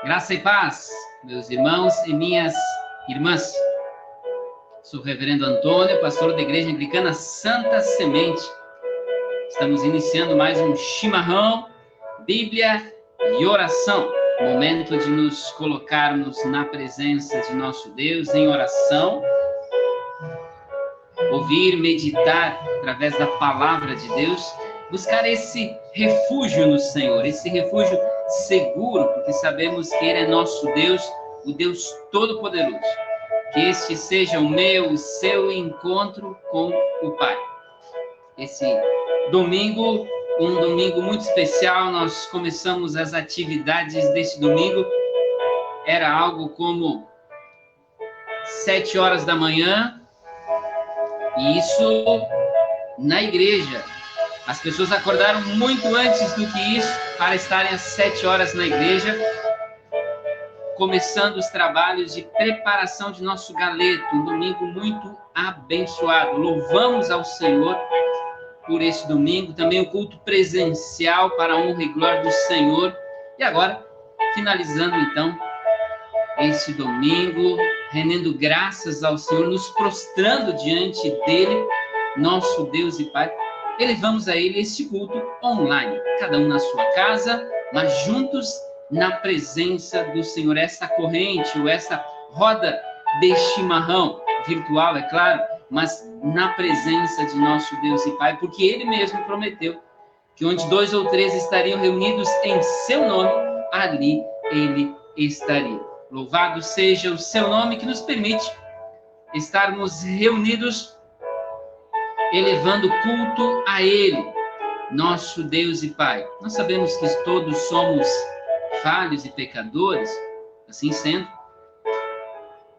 Graça e paz, meus irmãos e minhas irmãs. Sou o reverendo Antônio, pastor da Igreja Anglicana Santa Semente. Estamos iniciando mais um chimarrão, Bíblia e oração. Momento de nos colocarmos na presença de nosso Deus em oração. Ouvir, meditar através da palavra de Deus. Buscar esse refúgio no Senhor, esse refúgio seguro, porque sabemos que Ele é nosso Deus, o Deus Todo-Poderoso. Que este seja o meu, o seu encontro com o Pai. Esse domingo, um domingo muito especial, nós começamos as atividades deste domingo. Era algo como 7 horas da manhã, e isso na igreja. As pessoas acordaram muito antes do que isso para estarem às 7 horas na igreja, começando os trabalhos de preparação de nosso galeto. Um domingo muito abençoado. Louvamos ao Senhor por esse domingo. Também o culto presencial para a honra e glória do Senhor. E agora, finalizando então esse domingo, rendendo graças ao Senhor, nos prostrando diante dele, nosso Deus e Pai. Elevamos a Ele este culto online, cada um na sua casa, mas juntos na presença do Senhor. Essa corrente, ou essa roda de chimarrão, virtual, é claro, mas na presença de nosso Deus e Pai, porque Ele mesmo prometeu que onde 2 ou 3 estariam reunidos em seu nome, ali Ele estaria. Louvado seja o seu nome que nos permite estarmos reunidos elevando culto a Ele, nosso Deus e Pai. Nós sabemos que todos somos falhos e pecadores, assim sendo,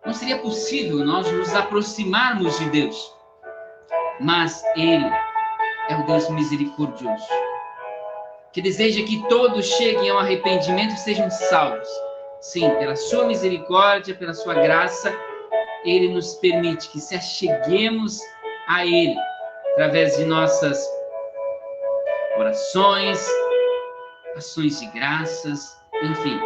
não seria possível nós nos aproximarmos de Deus, mas Ele é o Deus misericordioso, que deseja que todos cheguem ao arrependimento e sejam salvos. Sim, pela sua misericórdia, pela sua graça, Ele nos permite que se acheguemos a Ele, através de nossas orações, ações de graças, enfim,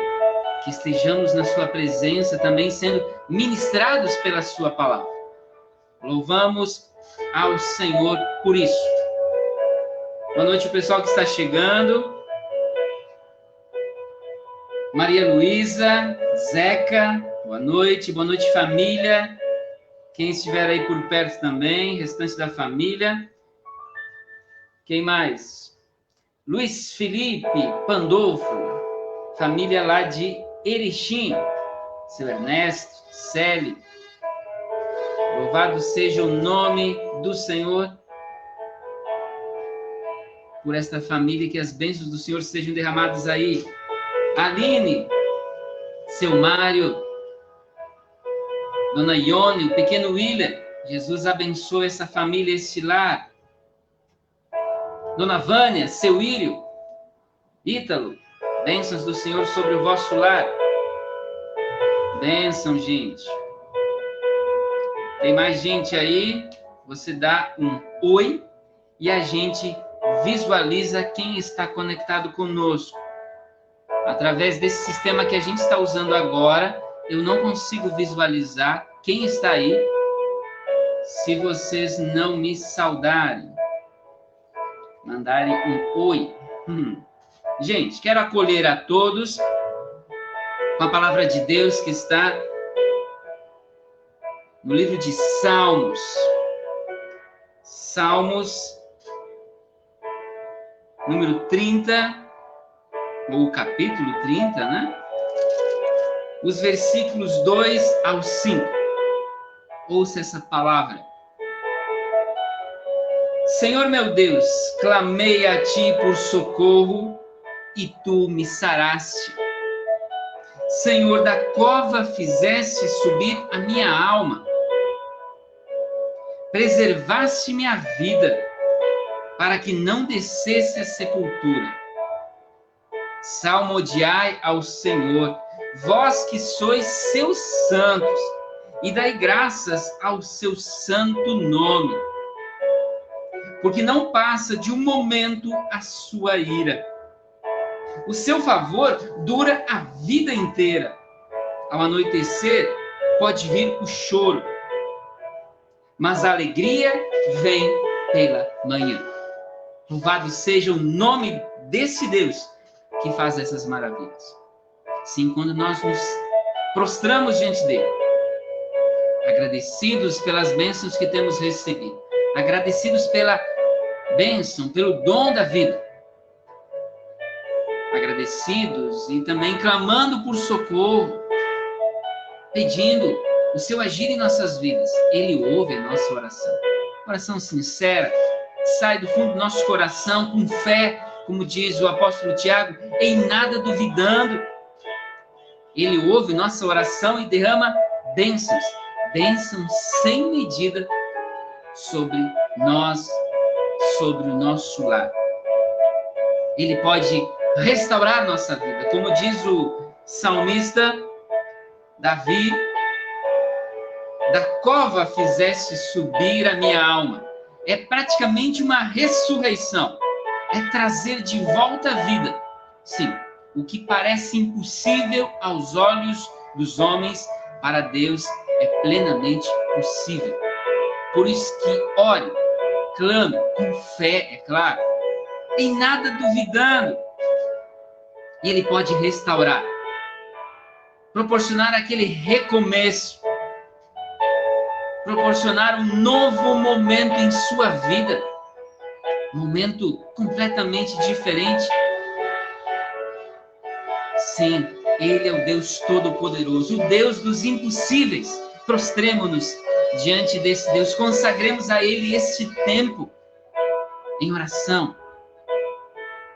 que estejamos na sua presença também sendo ministrados pela sua palavra. Louvamos ao Senhor por isso. Boa noite, o pessoal que está chegando. Maria Luísa, Zeca, boa noite família. Quem estiver aí por perto também, restante da família. Quem mais? Luiz Felipe Pandolfo, família lá de Erechim. Seu Ernesto, Celi. Louvado seja o nome do Senhor por esta família, que as bênçãos do Senhor sejam derramadas aí. Aline, seu Mário, Dona Ione, o pequeno William, Jesus abençoe essa família, este lar. Dona Vânia, seu Írio, Ítalo, bênçãos do Senhor sobre o vosso lar. Bênção, gente. Tem mais gente aí? Você dá um oi e a gente visualiza quem está conectado conosco. Através desse sistema que a gente está usando agora, eu não consigo visualizar quem está aí se vocês não me saudarem. Mandarem um oi. Gente, quero acolher a todos com a palavra de Deus que está no livro de Salmos. Salmos, número 30, ou capítulo 30, né? Os versículos 2 ao 5. Ouça essa palavra. Senhor meu Deus, clamei a ti por socorro e tu me saraste. Senhor, da cova fizeste subir a minha alma. Preservaste minha vida para que não descesse à sepultura. Salmodiai ao Senhor, vós que sois seus santos, e dai graças ao seu santo nome. Porque não passa de um momento a sua ira. O seu favor dura a vida inteira. Ao anoitecer, pode vir o choro, mas a alegria vem pela manhã. Louvado seja o nome desse Deus que faz essas maravilhas. Sim, quando nós nos prostramos diante dele, agradecidos pelas bênçãos que temos recebido, agradecidos pela bênção, pelo dom da vida, agradecidos e também clamando por socorro, pedindo o seu agir em nossas vidas. Ele ouve a nossa oração. Oração sincera, sai do fundo do nosso coração com fé, como diz o apóstolo Tiago, em nada duvidando. Ele ouve nossa oração e derrama bênçãos, bênçãos sem medida sobre nós, sobre o nosso lar. Ele pode restaurar nossa vida, como diz o salmista Davi: da cova fizeste subir a minha alma. É praticamente uma ressurreição, é trazer de volta a vida. Sim, o que parece impossível aos olhos dos homens, para Deus é plenamente possível. Por isso que ore, clame, com fé, é claro, em nada duvidando. E Ele pode restaurar, proporcionar aquele recomeço, proporcionar um novo momento em sua vida, um momento completamente diferente. Sim, Ele é o Deus Todo-Poderoso, o Deus dos impossíveis. Prostremo-nos diante desse Deus, consagremos a Ele este tempo em oração.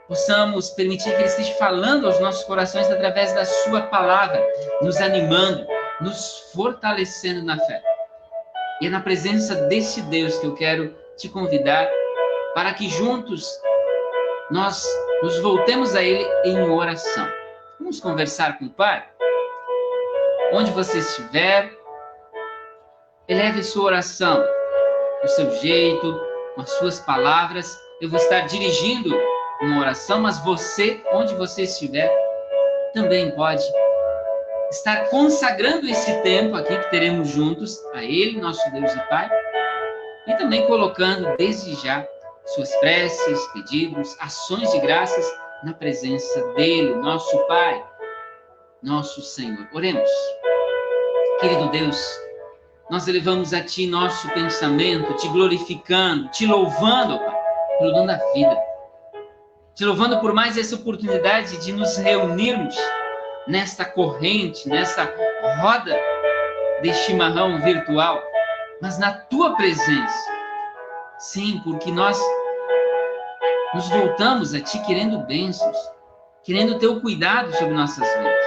Possamos permitir que Ele esteja falando aos nossos corações através da sua palavra, nos animando, nos fortalecendo na fé. E é na presença desse Deus que eu quero te convidar para que juntos nós nos voltemos a Ele em oração. Vamos conversar com o Pai? Onde você estiver, eleve sua oração do seu jeito, com as suas palavras. Eu vou estar dirigindo uma oração, mas você, onde você estiver, também pode estar consagrando esse tempo aqui que teremos juntos a Ele, nosso Deus e Pai, e também colocando desde já suas preces, pedidos, ações de graças na presença dEle, nosso Pai, nosso Senhor. Oremos. Querido Deus, nós elevamos a Ti nosso pensamento, Te glorificando, Te louvando, Pai, pelo dom da vida. Te louvando por mais essa oportunidade de nos reunirmos nesta corrente, nessa roda de chimarrão virtual, mas na Tua presença. Sim, porque nós nos voltamos a Ti querendo bênçãos, querendo Teu cuidado sobre nossas vidas.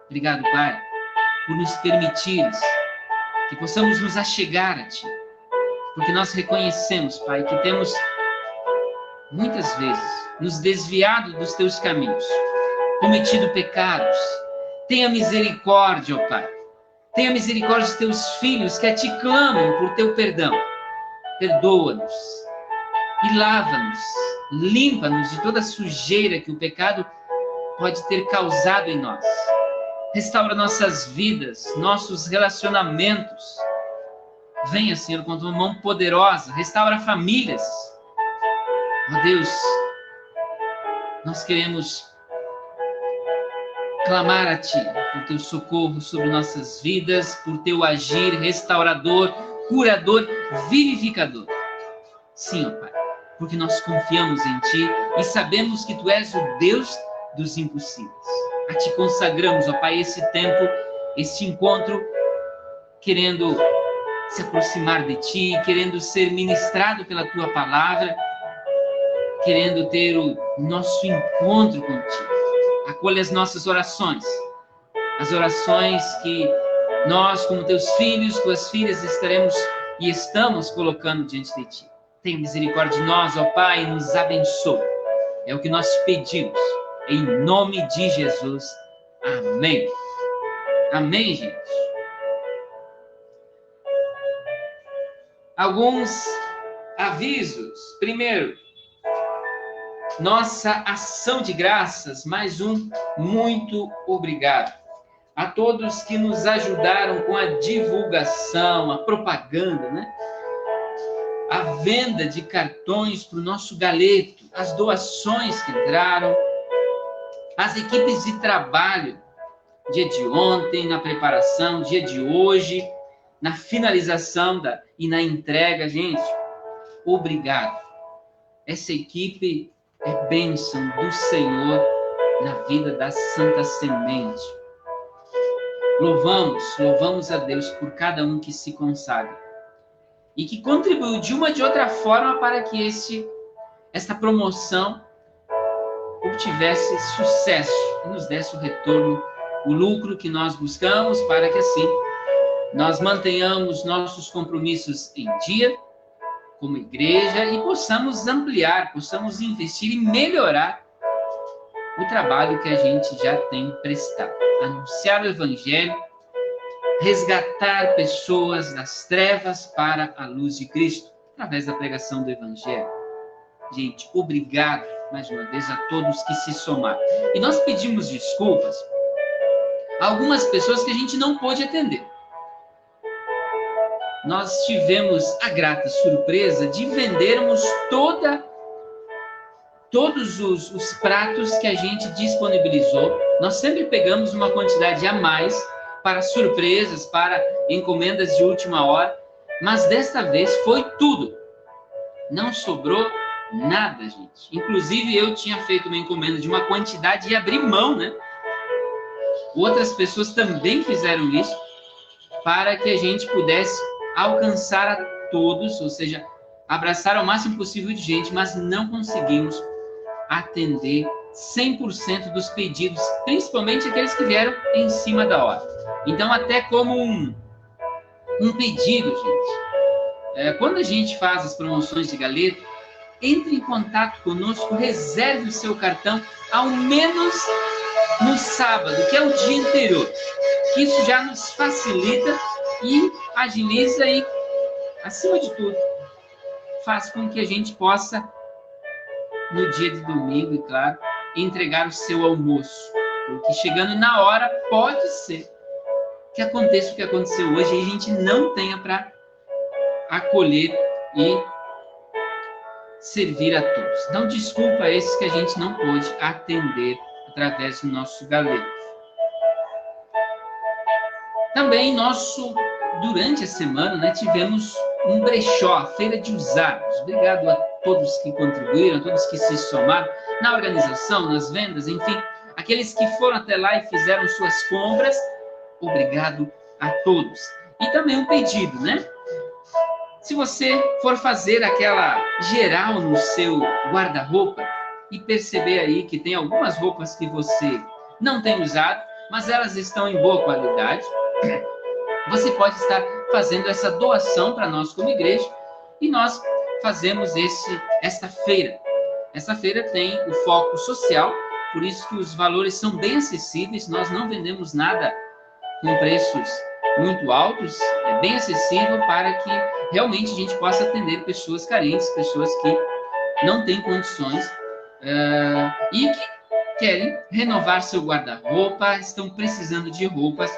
Obrigado, Pai, por nos permitires que possamos nos achegar a Ti, porque nós reconhecemos, Pai, que temos muitas vezes nos desviado dos Teus caminhos, cometido pecados. Tenha misericórdia, ó Pai. Tenha misericórdia dos Teus filhos que a Ti clamam por Teu perdão. Perdoa-nos e lava-nos, limpa-nos de toda a sujeira que o pecado pode ter causado em nós. Restaura nossas vidas, nossos relacionamentos. Venha, Senhor, com Tua mão poderosa. Restaura famílias. Ó Deus, nós queremos clamar a Ti por Teu socorro sobre nossas vidas, por Teu agir restaurador, curador, vivificador. Sim, ó Pai, porque nós confiamos em Ti e sabemos que Tu és o Deus dos impossíveis. A Ti consagramos, ó Pai, esse tempo, este encontro, querendo se aproximar de Ti, querendo ser ministrado pela Tua palavra, querendo ter o nosso encontro contigo. Acolha as nossas orações, as orações que nós, como Teus filhos, Tuas filhas, estaremos e estamos colocando diante de Ti. Tenha misericórdia de nós, ó Pai, e nos abençoe. É o que nós te pedimos, em nome de Jesus. Amém. Amém, gente. Alguns avisos. Primeiro, nossa ação de graças, mais um muito obrigado. A todos que nos ajudaram com a divulgação, a propaganda, né? A venda de cartões para o nosso galeto, as doações que entraram, as equipes de trabalho, dia de ontem, na preparação, dia de hoje, na finalização e na entrega, gente, obrigado. Essa equipe é bênção do Senhor na vida da Santa Semente. Louvamos a Deus por cada um que se consagra e que contribuiu de uma ou de outra forma para que esta promoção obtivesse sucesso e nos desse o retorno, o lucro que nós buscamos, para que assim nós mantenhamos nossos compromissos em dia como igreja e possamos ampliar, possamos investir e melhorar o trabalho que a gente já tem prestado. Anunciar o Evangelho, resgatar pessoas das trevas para a luz de Cristo, através da pregação do Evangelho. Gente, obrigado mais uma vez a todos que se somaram. E nós pedimos desculpas a algumas pessoas que a gente não pôde atender. Nós tivemos a grata surpresa de vendermos todos os pratos que a gente disponibilizou. Nós sempre pegamos uma quantidade a mais para surpresas, para encomendas de última hora, mas desta vez foi tudo. Não sobrou nada, gente. Inclusive, eu tinha feito uma encomenda de uma quantidade e abri mão, né? Outras pessoas também fizeram isso para que a gente pudesse alcançar a todos, ou seja, abraçar ao máximo possível de gente, mas não conseguimos atender 100% dos pedidos, principalmente aqueles que vieram em cima da hora. Então, até como um pedido, gente, quando a gente faz as promoções de galeto, entre em contato conosco, reserve o seu cartão, ao menos no sábado, que é o dia anterior. Isso já nos facilita e agiliza e, acima de tudo, faz com que a gente possa, no dia de domingo, e claro, entregar o seu almoço. Porque chegando na hora, pode ser que aconteça o que aconteceu hoje e a gente não tenha para acolher e servir a todos. Então, desculpa a esses que a gente não pôde atender através do nosso galeto. Também durante a semana, né, tivemos um brechó, a feira de usados. Obrigado a todos que contribuíram, a todos que se somaram na organização, nas vendas, enfim, aqueles que foram até lá e fizeram suas compras. Obrigado a todos. E também um pedido, né? Se você for fazer aquela geral no seu guarda-roupa e perceber aí que tem algumas roupas que você não tem usado, mas elas estão em boa qualidade, você pode estar fazendo essa doação para nós como igreja e nós fazemos esta feira. Essa feira tem o foco social, por isso que os valores são bem acessíveis, nós não vendemos nada com preços muito altos, é bem acessível para que realmente a gente possa atender pessoas carentes, pessoas que não têm condições e que querem renovar seu guarda-roupa, estão precisando de roupas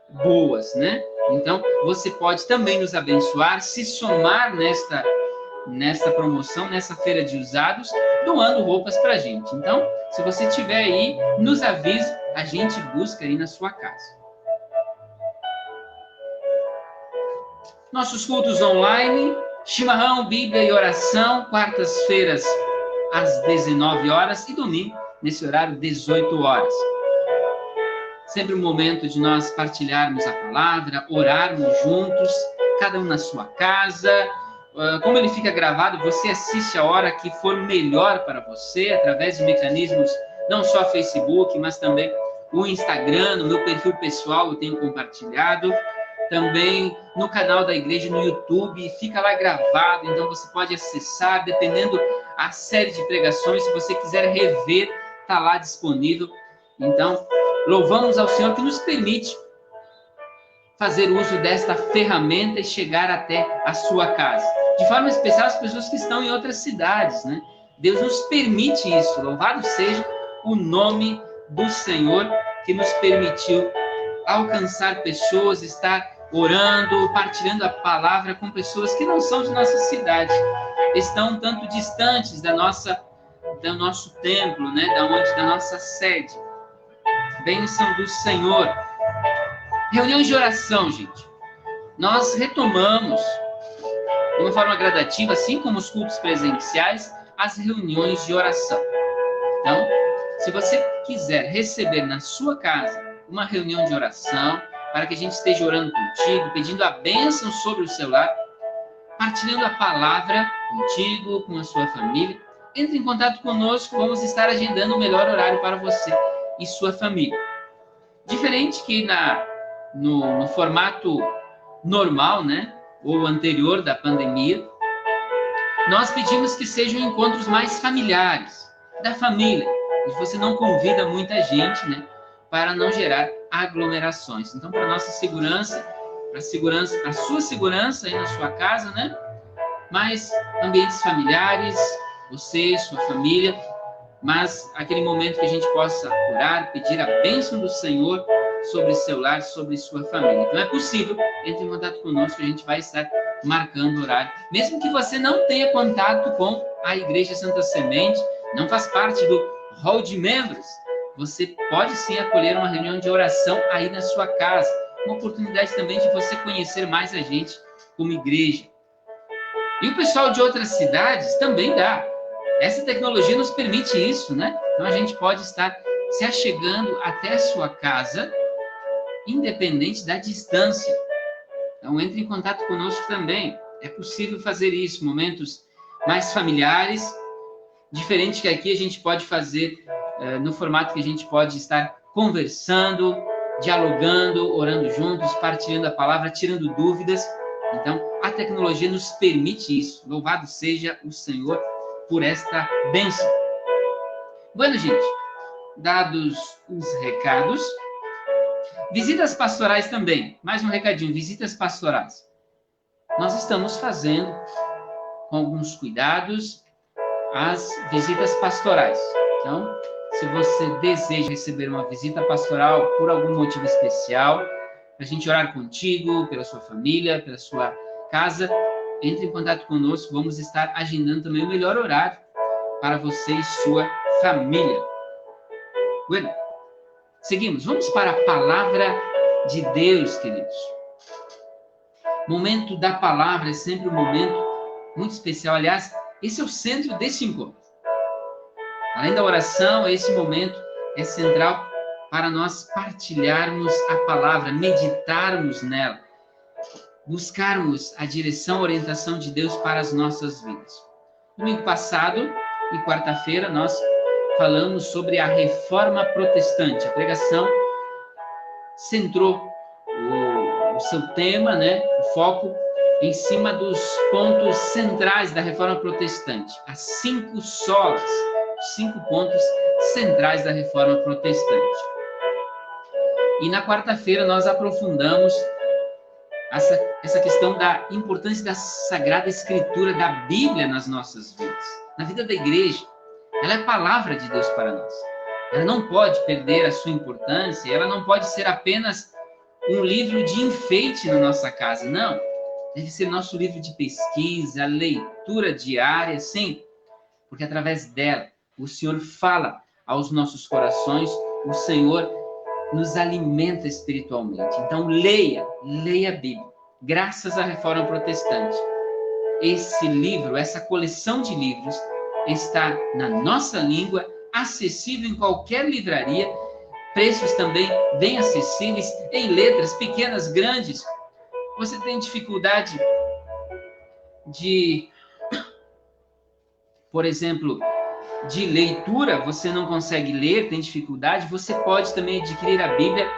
boas, né? Então, você pode também nos abençoar, se somar nesta promoção, nessa feira de usados, doando roupas para a gente. Então, se você tiver aí, nos avise, a gente busca aí na sua casa. Nossos cultos online, chimarrão, Bíblia e oração, quartas-feiras às 19 horas e domingo, nesse horário, 18 horas. Sempre um momento de nós partilharmos a palavra, orarmos juntos, cada um na sua casa. Como ele fica gravado, você assiste a hora que for melhor para você, através de mecanismos, não só Facebook, mas também o Instagram, no meu perfil pessoal eu tenho compartilhado. Também no canal da igreja no YouTube, fica lá gravado, então você pode acessar, dependendo a série de pregações, se você quiser rever, está lá disponível. Então, louvamos ao Senhor que nos permite fazer uso desta ferramenta e chegar até a sua casa. De forma especial, as pessoas que estão em outras cidades, né? Deus nos permite isso. Louvado seja o nome do Senhor, que nos permitiu alcançar pessoas, estar orando, partilhando a palavra com pessoas que não são de nossa cidade, estão um tanto distantes do nosso templo, né, da nossa sede. Bênção do Senhor. Reuniões de oração, gente. Nós retomamos, de uma forma gradativa, assim como os cultos presenciais, as reuniões de oração. Então, se você quiser receber na sua casa uma reunião de oração, para que a gente esteja orando contigo, pedindo a bênção sobre o seu lar, partilhando a palavra contigo, com a sua família, entre em contato conosco, vamos estar agendando o melhor horário para você e sua família. Diferente que no formato normal, né, ou anterior da pandemia, nós pedimos que sejam encontros mais familiares, da família, e você não convida muita gente, né, para não gerar aglomerações. Então, para nossa segurança, para sua segurança aí na sua casa, né? Mas ambientes familiares, você, sua família, mas aquele momento que a gente possa orar, pedir a bênção do Senhor sobre seu lar, sobre sua família. Então, é possível, entre em contato conosco, a gente vai estar marcando horário. Mesmo que você não tenha contato com a Igreja Santa Semente, não faz parte do hall de membros, você pode sim acolher uma reunião de oração aí na sua casa. Uma oportunidade também de você conhecer mais a gente como igreja. E o pessoal de outras cidades também dá. Essa tecnologia nos permite isso, né? Então a gente pode estar se achegando até a sua casa, independente da distância. Então entre em contato conosco também. É possível fazer isso, momentos mais familiares, diferente que aqui a gente pode fazer no formato que a gente pode estar conversando, dialogando, orando juntos, partilhando a palavra, tirando dúvidas. Então, a tecnologia nos permite isso. Louvado seja o Senhor por esta bênção. Bueno, gente, dados os recados, visitas pastorais também. Mais um recadinho, visitas pastorais. Nós estamos fazendo, com alguns cuidados, as visitas pastorais. Então, se você deseja receber uma visita pastoral por algum motivo especial, para a gente orar contigo, pela sua família, pela sua casa, entre em contato conosco, vamos estar agendando também o melhor horário para você e sua família. Bueno, seguimos, vamos para a palavra de Deus, queridos. Momento da palavra é sempre um momento muito especial, aliás, esse é o centro desse encontro. Além da oração, esse momento é central para nós partilharmos a palavra, meditarmos nela, buscarmos a direção, a orientação de Deus para as nossas vidas. Domingo passado e quarta-feira nós falamos sobre a Reforma Protestante. A pregação centrou o seu tema, né, o foco em cima dos pontos centrais da Reforma Protestante, as 5 solas, 5 pontos centrais da Reforma Protestante. E na quarta-feira nós aprofundamos essa questão da importância da Sagrada Escritura, da Bíblia nas nossas vidas. Na vida da igreja, ela é a palavra de Deus para nós. Ela não pode perder a sua importância, ela não pode ser apenas um livro de enfeite na nossa casa, não. Deve ser nosso livro de pesquisa, leitura diária, sim, porque através dela o Senhor fala aos nossos corações, o Senhor nos alimenta espiritualmente. Então, leia a Bíblia. Graças à Reforma Protestante, esse livro, essa coleção de livros, está na nossa língua, acessível em qualquer livraria, preços também bem acessíveis, em letras pequenas, grandes. Você tem dificuldade de, por exemplo, de leitura, você não consegue ler, tem dificuldade, você pode também adquirir a Bíblia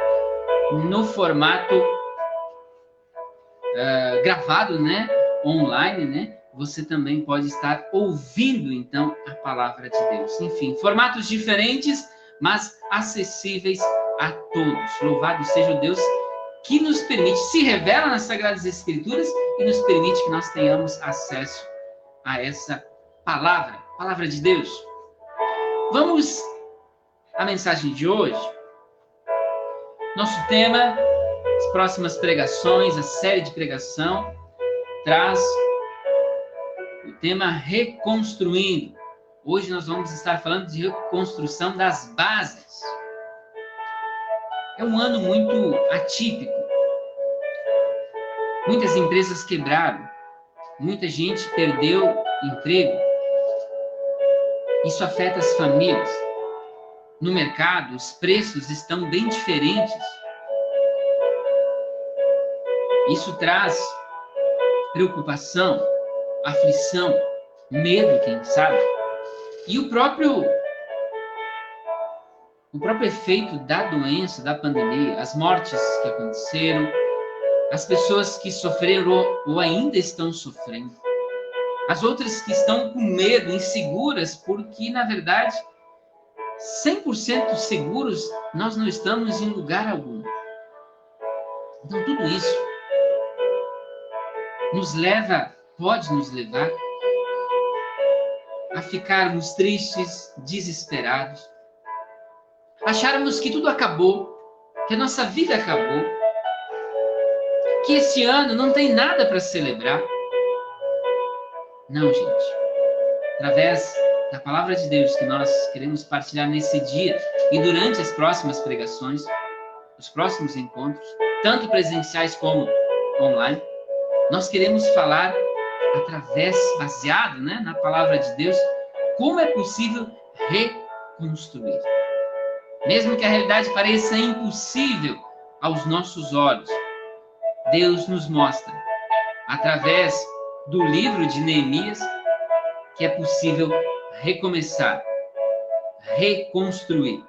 no formato gravado, né? Online, né? Você também pode estar ouvindo, então, a palavra de Deus. Enfim, formatos diferentes, mas acessíveis a todos. Louvado seja o Deus que nos permite, se revela nas Sagradas Escrituras e nos permite que nós tenhamos acesso a essa palavra. Palavra de Deus. Vamos à mensagem de hoje. Nosso tema, as próximas pregações, a série de pregação, traz o tema Reconstruindo. Hoje nós vamos estar falando de reconstrução das bases. É um ano muito atípico. Muitas empresas quebraram. Muita gente perdeu emprego. Isso afeta as famílias. No mercado, os preços estão bem diferentes. Isso traz preocupação, aflição, medo, quem sabe. E o próprio efeito da doença, da pandemia, as mortes que aconteceram, as pessoas que sofreram ou ainda estão sofrendo, as outras que estão com medo, inseguras, porque, na verdade, 100% seguros nós não estamos em lugar algum. Então, tudo isso pode nos levar a ficarmos tristes, desesperados, acharmos que tudo acabou, que a nossa vida acabou, que esse ano não tem nada para celebrar. Não, gente. Através da palavra de Deus que nós queremos partilhar nesse dia e durante as próximas pregações, os próximos encontros, tanto presenciais como online, nós queremos falar baseado, na palavra de Deus, como é possível reconstruir. Mesmo que a realidade pareça impossível aos nossos olhos, Deus nos mostra, através do livro de Neemias, que é possível recomeçar, reconstruir.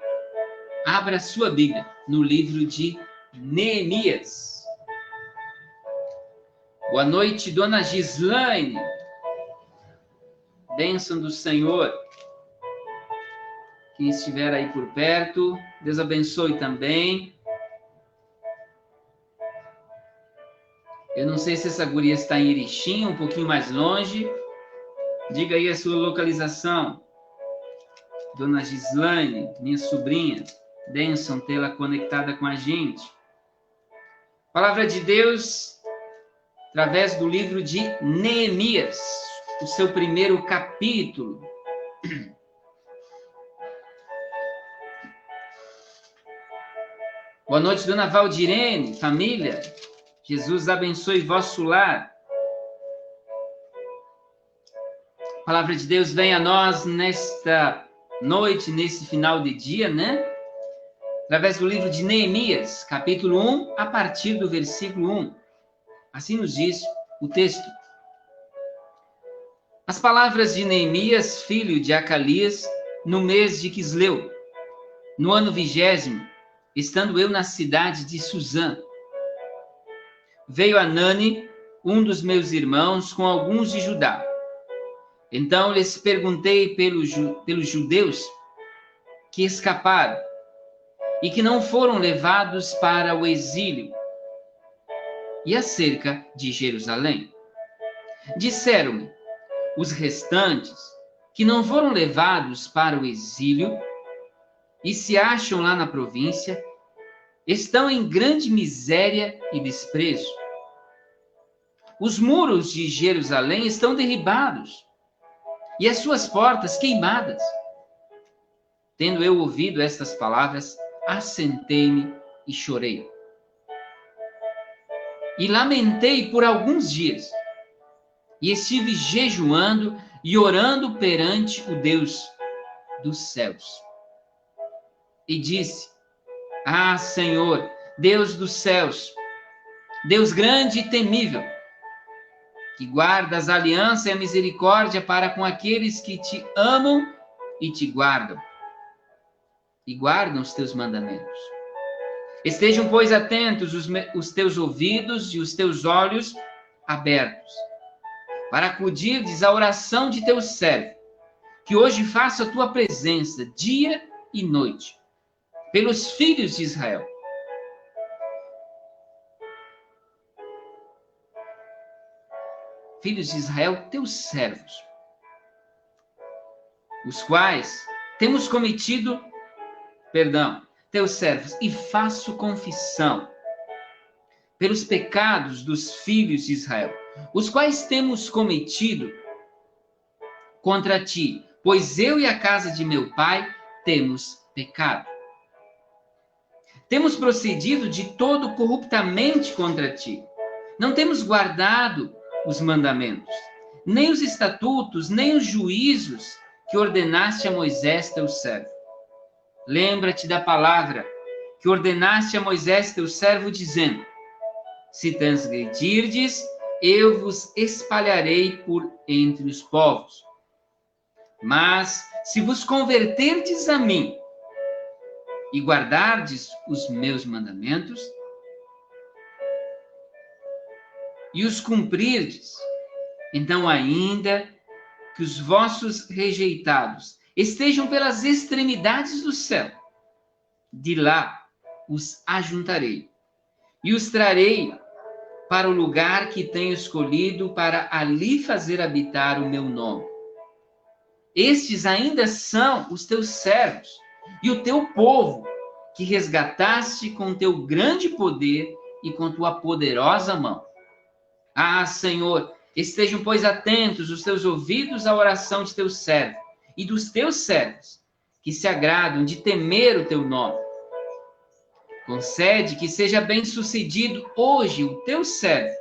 Abra sua Bíblia no livro de Neemias. Boa noite, dona Gislaine. Bênção do Senhor. Quem estiver aí por perto, Deus abençoe também. Eu não sei se essa guria está em Erechim, um pouquinho mais longe. Diga aí a sua localização. Dona Gislaine, minha sobrinha. Bênção tê-la conectada com a gente. Palavra de Deus, através do livro de Neemias, o seu primeiro capítulo. Boa noite, dona Valdirene, família. Jesus abençoe vosso lar. A palavra de Deus vem a nós nesta noite, nesse final de dia, Através do livro de Neemias, capítulo 1, a partir do versículo 1. Assim nos diz o texto. As palavras de Neemias, filho de Acalias, no mês de Quisleu, no ano 20º, estando eu na cidade de Suzã. Veio Anani, um dos meus irmãos, com alguns de Judá. Então lhes perguntei pelos judeus que escaparam e que não foram levados para o exílio, e acerca de Jerusalém. Disseram-me, os restantes, que não foram levados para o exílio e se acham lá na província, estão em grande miséria e desprezo. Os muros de Jerusalém estão derribados e as suas portas queimadas. Tendo eu ouvido estas palavras, assentei-me e chorei. E lamentei por alguns dias, e estive jejuando e orando perante o Deus dos céus. E disse, ah, Senhor, Deus dos céus, Deus grande e temível, que guardas a aliança e a misericórdia para com aqueles que te amam e te guardam, e guardam os teus mandamentos. Estejam, pois, atentos os teus ouvidos e os teus olhos abertos, para acudirdes à oração de teu servo, que hoje faça a tua presença dia e noite, pelos filhos de Israel. Filhos de Israel, teus servos. os quais temos cometido, teus servos, e faço confissão pelos pecados dos filhos de Israel, os quais temos cometido contra ti, pois eu e a casa de meu pai temos pecado. Temos procedido de todo corruptamente contra ti. Não temos guardado os mandamentos, nem os estatutos, nem os juízos que ordenaste a Moisés, teu servo. Lembra-te da palavra que ordenaste a Moisés, teu servo, dizendo: se transgredirdes, eu vos espalharei por entre os povos. Mas se vos converterdes a mim e guardardes os meus mandamentos e os cumprirdes, então ainda que os vossos rejeitados estejam pelas extremidades do céu, de lá os ajuntarei e os trarei para o lugar que tenho escolhido para ali fazer habitar o meu nome. Estes ainda são os teus servos e o teu povo, que resgataste com teu grande poder e com tua poderosa mão. Ah, Senhor, estejam, pois, atentos os teus ouvidos à oração de teu servo e dos teus servos, que se agradam de temer o teu nome. Concede que seja bem-sucedido hoje o teu servo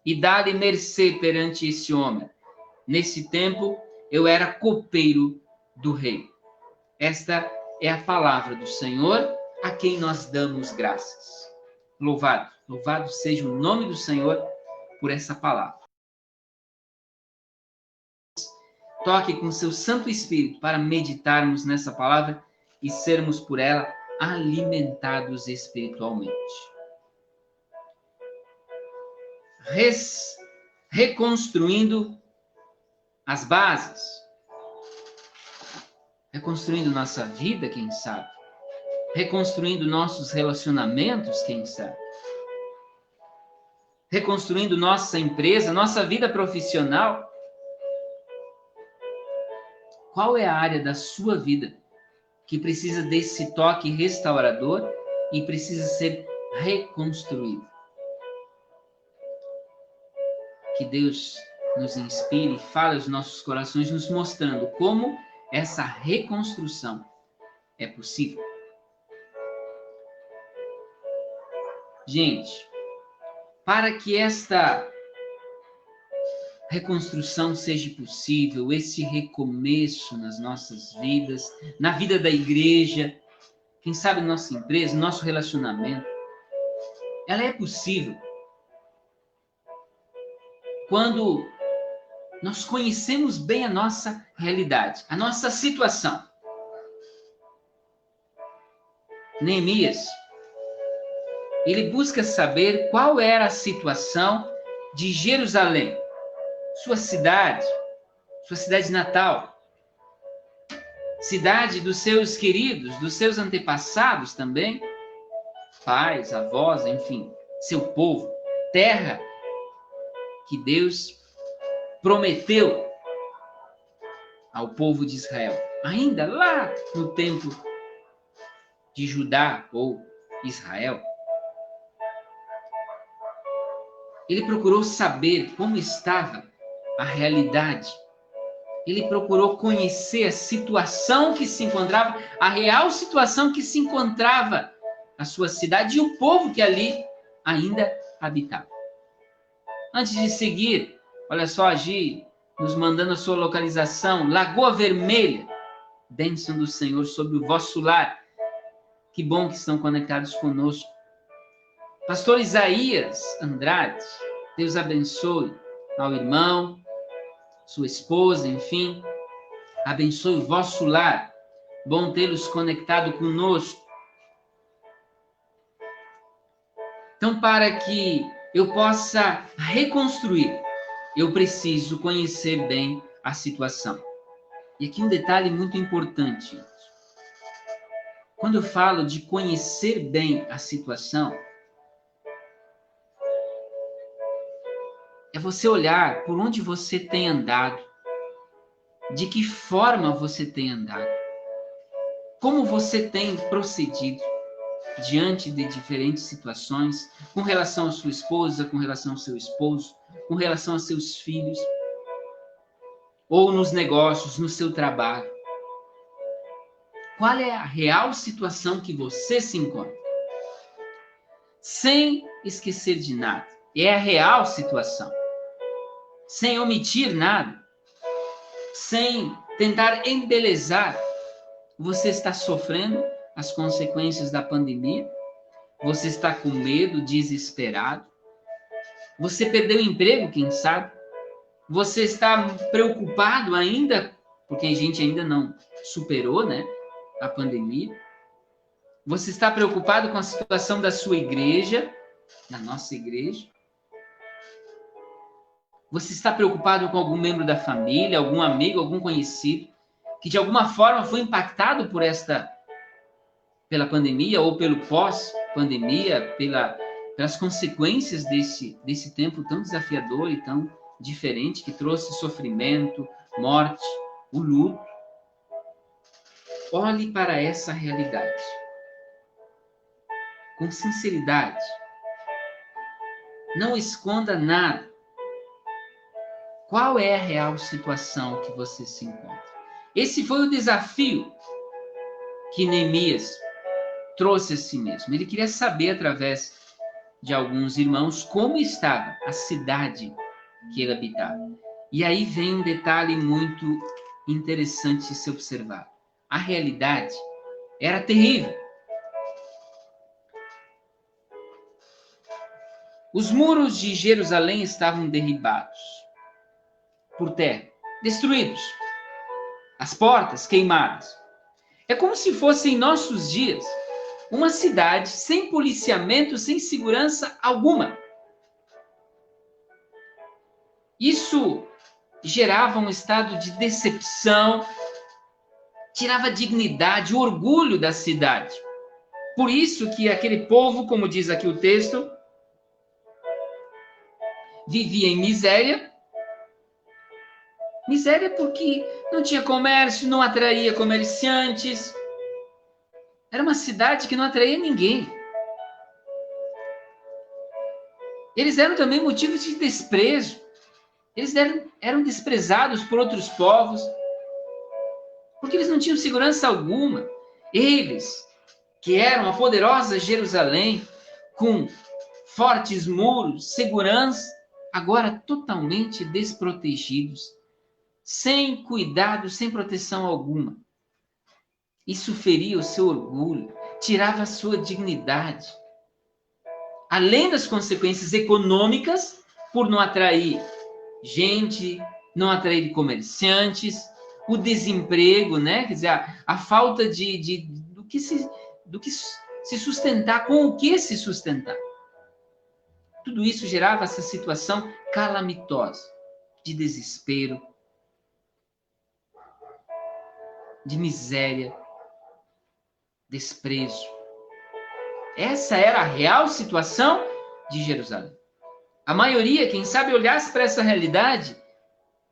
e dá-lhe mercê perante esse homem. Nesse tempo, eu era copeiro do rei. Esta é a palavra do Senhor, a quem nós damos graças. Louvado seja o nome do Senhor por essa palavra. Toque com seu Santo Espírito para meditarmos nessa palavra e sermos por ela alimentados espiritualmente. Reconstruindo as bases. Reconstruindo nossa vida, quem sabe? Reconstruindo nossos relacionamentos, quem sabe? Reconstruindo nossa empresa, nossa vida profissional. Qual é a área da sua vida que precisa desse toque restaurador e precisa ser reconstruído? Que Deus nos inspire e fale aos nossos corações, nos mostrando como essa reconstrução é possível. Gente, para que esta reconstrução seja possível, esse recomeço nas nossas vidas, na vida da igreja, quem sabe nossa empresa, nosso relacionamento, ela é possível quando nós conhecemos bem a nossa realidade, a nossa situação. Neemias, ele busca saber qual era a situação de Jerusalém, sua cidade natal, cidade dos seus queridos, dos seus antepassados também, pais, avós, enfim, seu povo, terra que Deus prometeu ao povo de Israel, ainda lá no tempo de Judá ou Israel. Ele procurou saber como estava a realidade. Ele procurou conhecer a situação que se encontrava, a real situação que se encontrava a sua cidade e o povo que ali ainda habitava. Antes de seguir, olha só, Agi nos mandando a sua localização, Lagoa Vermelha, bênção do Senhor sobre o vosso lar. Que bom que estão conectados conosco. Pastor Isaías Andrade, Deus abençoe ao irmão, sua esposa, enfim, abençoe o vosso lar. Bom tê-los conectado conosco. Então, para que eu possa reconstruir, eu preciso conhecer bem a situação. E aqui um detalhe muito importante. Quando eu falo de conhecer bem a situação, é você olhar por onde você tem andado, de que forma você tem andado, como você tem procedido diante de diferentes situações, com relação à sua esposa, com relação ao seu esposo, com relação aos seus filhos, ou nos negócios, no seu trabalho. Qual é a real situação que você se encontra? Sem esquecer de nada. É a real situação. Sem omitir nada. Sem tentar embelezar. Você está sofrendo as consequências da pandemia? Você está com medo, desesperado? Você perdeu o emprego, quem sabe? Você está preocupado ainda, porque a gente ainda não superou, né, a pandemia? Você está preocupado com a situação da sua igreja, da nossa igreja? Você está preocupado com algum membro da família, algum amigo, algum conhecido, que de alguma forma foi impactado pela pandemia ou pelo pós-pandemia, pelas consequências desse tempo tão desafiador e tão diferente, que trouxe sofrimento, morte, o luto? Olhe para essa realidade com sinceridade. Não esconda nada. Qual é a real situação que você se encontra? Esse foi o desafio que Neemias trouxe a si mesmo. Ele queria saber, através de alguns irmãos, como estava a cidade que ele habitava. E aí vem um detalhe muito interessante de se observar. A realidade era terrível. Os muros de Jerusalém estavam derribados por terra, destruídos. As portas queimadas. É como se fosse em nossos dias uma cidade sem policiamento, sem segurança alguma. Isso gerava um estado de decepção, tirava a dignidade, o orgulho da cidade. Por isso que aquele povo, como diz aqui o texto, vivia em miséria. Miséria porque não tinha comércio, não atraía comerciantes. Era uma cidade que não atraía ninguém. Eles eram também motivo de desprezo. Eles eram desprezados por outros povos, porque eles não tinham segurança alguma. Eles, que eram a poderosa Jerusalém, com fortes muros, segurança, agora totalmente desprotegidos, sem cuidado, sem proteção alguma. Isso feria o seu orgulho, tirava a sua dignidade. Além das consequências econômicas, por não atrair gente, não atrair comerciantes, o desemprego, né? Quer dizer, a falta do que se sustentar, com o que se sustentar. Tudo isso gerava essa situação calamitosa, de desespero, de miséria, desprezo. Essa era a real situação de Jerusalém. A maioria, quem sabe, olhasse para essa realidade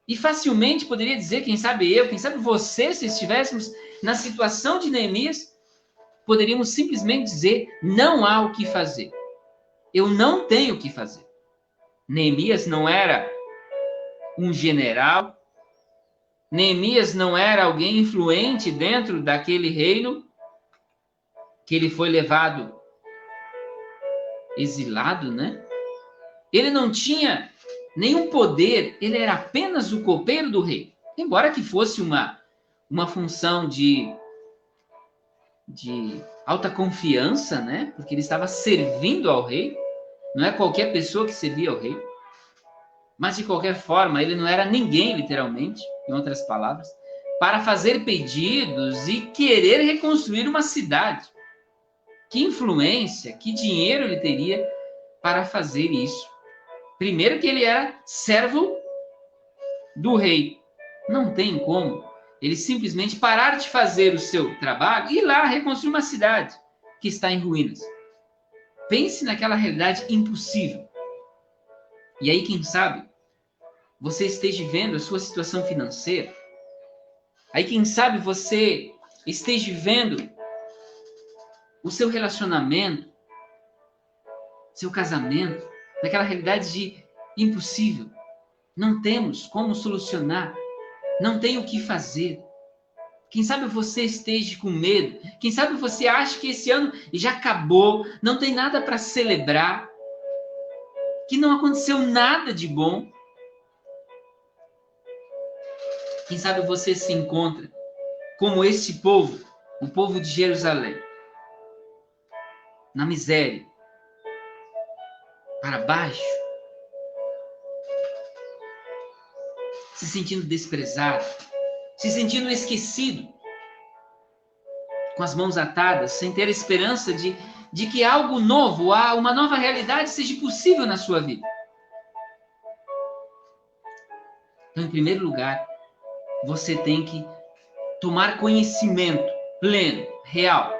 e facilmente poderia dizer, quem sabe eu, quem sabe você, se estivéssemos na situação de Neemias, poderíamos simplesmente dizer, não há o que fazer. Eu não tenho o que fazer. Neemias não era um general, Neemias não era alguém influente dentro daquele reino, que ele foi levado exilado, né? Ele não tinha nenhum poder, ele era apenas o copeiro do rei. Embora que fosse uma função de alta confiança, né? Porque ele estava servindo ao rei, não é qualquer pessoa que servia ao rei. Mas, de qualquer forma, ele não era ninguém, literalmente, em outras palavras, para fazer pedidos e querer reconstruir uma cidade. Que influência, que dinheiro ele teria para fazer isso? Primeiro que ele era servo do rei. Não tem como ele simplesmente parar de fazer o seu trabalho e ir lá reconstruir uma cidade que está em ruínas. Pense naquela realidade impossível. E aí, quem sabe, você esteja vendo a sua situação financeira Aí, quem sabe você esteja vivendo o seu relacionamento, seu casamento, naquela realidade de impossível. Não temos como solucionar, não tem o que fazer. Quem sabe você esteja com medo, quem sabe você acha que esse ano já acabou, não tem nada para celebrar, que não aconteceu nada de bom. Quem sabe você se encontra como este povo, o povo de Jerusalém, na miséria, para baixo, se sentindo desprezado, se sentindo esquecido, com as mãos atadas, sem ter esperança de que algo novo, uma nova realidade seja possível na sua vida. Então, em primeiro lugar, você tem que tomar conhecimento pleno, real,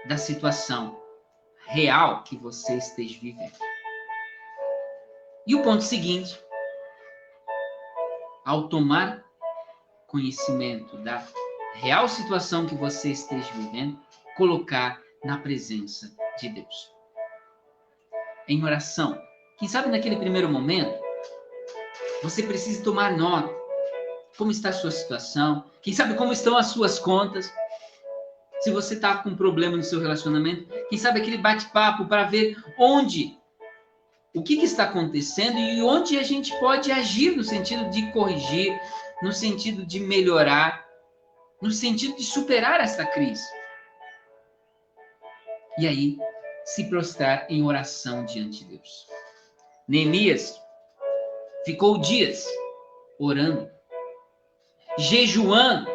da situação real que você esteja vivendo. E o ponto seguinte, ao tomar conhecimento da real situação que você esteja vivendo, colocar na presença de Deus. Em oração. Quem sabe naquele primeiro momento, você precisa tomar nota. Como está a sua situação? Quem sabe como estão as suas contas? Se você está com um problema no seu relacionamento, quem sabe aquele bate-papo para ver o que está acontecendo e onde a gente pode agir no sentido de corrigir, no sentido de melhorar, no sentido de superar essa crise. E aí, se prostrar em oração diante de Deus. Neemias ficou dias orando, jejuando.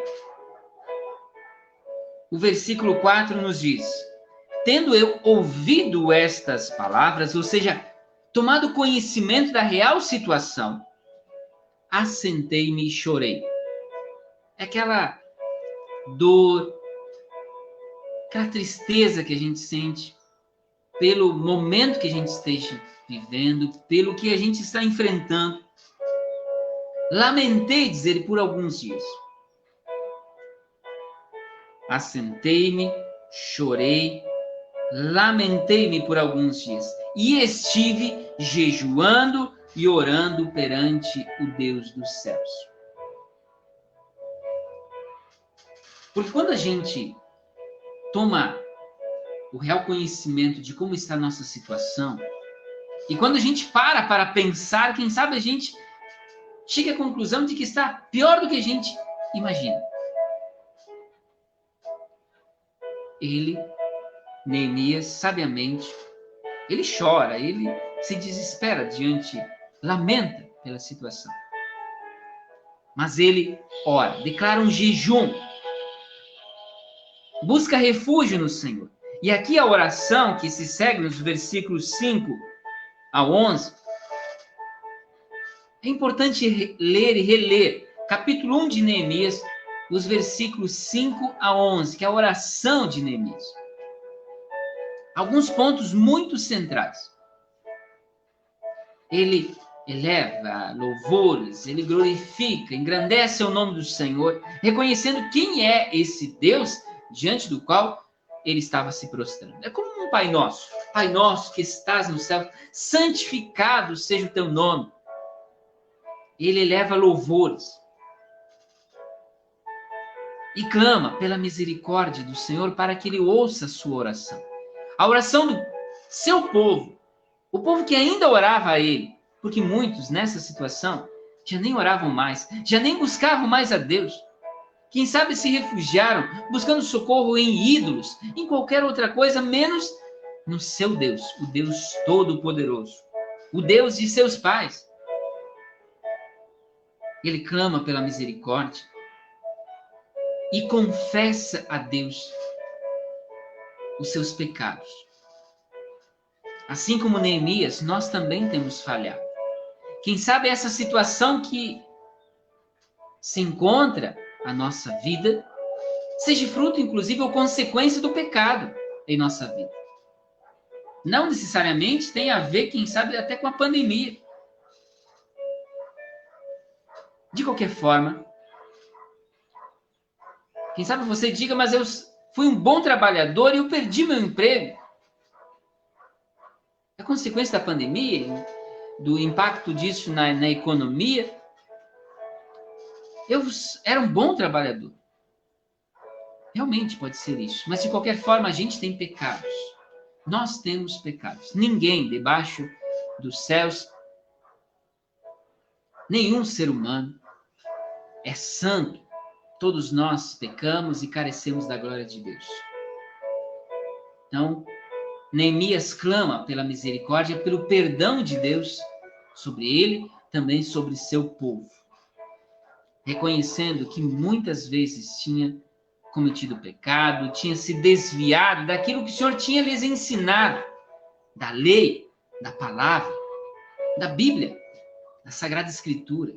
O versículo 4 nos diz: tendo eu ouvido estas palavras, ou seja, tomado conhecimento da real situação, assentei-me e chorei. É aquela dor, aquela tristeza que a gente sente pelo momento que a gente esteja vivendo, pelo que a gente está enfrentando. Lamentei, diz ele, por alguns dias. Assentei-me, chorei, lamentei-me por alguns dias. E estive jejuando e orando perante o Deus dos céus. Porque quando a gente toma o real conhecimento de como está a nossa situação, e quando a gente para pensar, quem sabe a gente chega à conclusão de que está pior do que a gente imagina. Neemias, sabiamente, ele chora, ele se desespera lamenta pela situação. Mas ele ora, declara um jejum, busca refúgio no Senhor. E aqui a oração que se segue nos versículos 5 a 11, é importante ler e reler. Capítulo 1 de Neemias, os versículos 5 a 11, que é a oração de Neemias. Alguns pontos muito centrais. Ele eleva louvores, ele glorifica, engrandece o nome do Senhor, reconhecendo quem é esse Deus diante do qual ele estava se prostrando. É como um Pai Nosso. Pai Nosso que estás no céu, santificado seja o teu nome. Ele eleva louvores e clama pela misericórdia do Senhor para que ele ouça a sua oração. A oração do seu povo, o povo que ainda orava a ele, porque muitos nessa situação já nem oravam mais, já nem buscavam mais a Deus. Quem sabe se refugiaram buscando socorro em ídolos, em qualquer outra coisa, menos no seu Deus, o Deus Todo-Poderoso, o Deus de seus pais. Ele clama pela misericórdia e confessa a Deus os seus pecados. Assim como Neemias, nós também temos falhado. Quem sabe essa situação que se encontra a nossa vida seja fruto, inclusive, ou consequência do pecado em nossa vida. Não necessariamente tem a ver, quem sabe, até com a pandemia. De qualquer forma, Quem sabe você diga, mas eu fui um bom trabalhador e eu perdi meu emprego. É consequência da pandemia, do impacto disso na economia. Eu era um bom trabalhador. Realmente pode ser isso. Mas, de qualquer forma, a gente tem pecados. Nós temos pecados. Ninguém debaixo dos céus, nenhum ser humano é santo. Todos nós pecamos e carecemos da glória de Deus. Então, Neemias clama pela misericórdia, pelo perdão de Deus sobre ele, também sobre seu povo. Reconhecendo que muitas vezes tinha cometido pecado, tinha se desviado daquilo que o Senhor tinha lhes ensinado, da lei, da palavra, da Bíblia, da Sagrada Escritura.